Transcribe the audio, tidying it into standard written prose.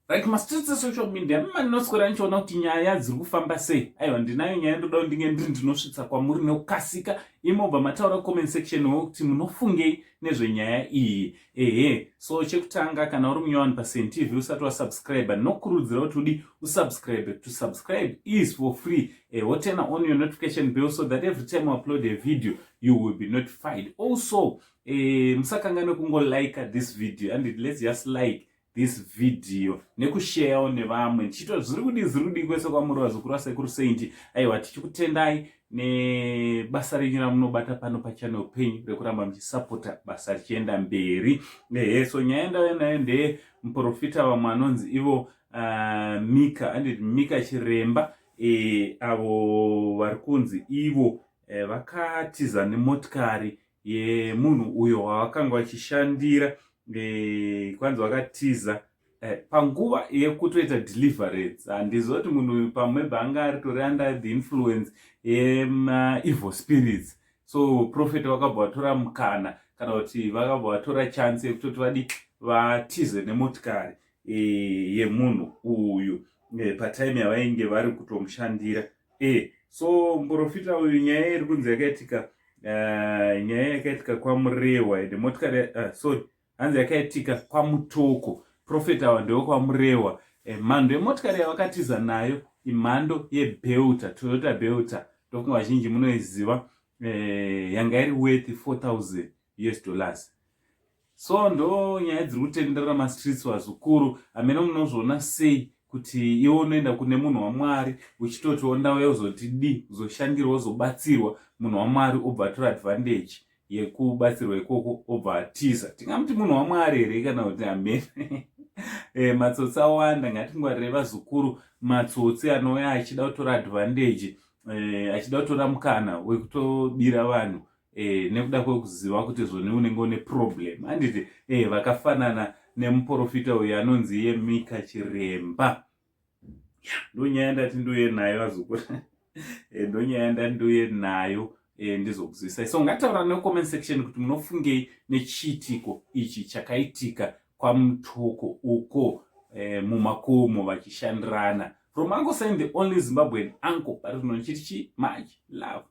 Right, mastreets social media, manoswera nichiona kuti nyaya dziri kufamba sei. Aiwa, ndinayo nyaya ndoda ndinge ndinosvitsa kwamuri nekukasika. Imobva mataura comment section kuti munofungei nezvenyaya iyi. So chekutanga kana uri munyowani paSen TV usati wasubscribe, nokurudzira kuti udi usubscribe. To subscribe is for free. Turn on your notification bell so that every time I upload a video you will be notified. Also, musakangane kungo like this video, and let's just like this video nekushare nevamwe chito zviri kwese kwamuri vazukuru vasekuru Saint. Aiwa, tichikutendai nebasa renyu ramunobata pano pachannel penyu rekuramba muchisapota basa richienda mberi. So nyaya ndauya nayo muprofita vamwe anonzi ivo Micah chiremba, avo vari kunzi ivo vakatiza nemotikari yemunhu uyo wavakanga vachishandira. Kwanzi vakatiza panguva yekutoita deliverance. Handizoti munhu pamwe banga aritori under the influence evil spirits. So prophet vakabva vatora mukana kana kuti vakabva vatora chance yekutoti vatize nemotikari yemunhu uyu patime yavainge vari kutomushandira. So muprofita uyu nyaya iri kunzi yakaitika, nyaya yakaitika kwaMurewa motikari hanzi yakaitika kwaMutoko. Prophet ava ndewo kwaMurewa. Mhando yemotikari yavakatiza nayo imhando yeBelta, Toyota Belta. Ndofunga vazhinji munoiziva. Yanga iri worth $4,000. So ndo nyaya dziri kutenderera mastreets vazukuru. Amene munozviona sei kuti iwe unoenda kune munhu waMwari uchitoti ondauya uzoti uzoshandira uzobatsirwa, munhu waMwari obva atora advantage yekubatsirwa ikoko obva atiza. Tingamuti munhu waMwari here kana kuti amen? Matsotsi awanda, ngatingwarire vazukuru matsotsi anouya achida kutora advantage, achida kutora mukana wekutobira vanhu nekuda kwekuziva kuti zvoni unenge une problem. Handiti vakafanana nemuprofita uyu anonzi Micah chiremba. Ndonyaya ndati nduye nayo vazukuru. Ndonyaya ndati nduye nayo ndizokuzivisa. So ngataura necomment section kuti munofungei nechiitiko ichi chakaitika kwaMutoko uko mumakomo vachishandirana. From Uncle Saint, the only Zimbabwean uncle, but no chichi, much love.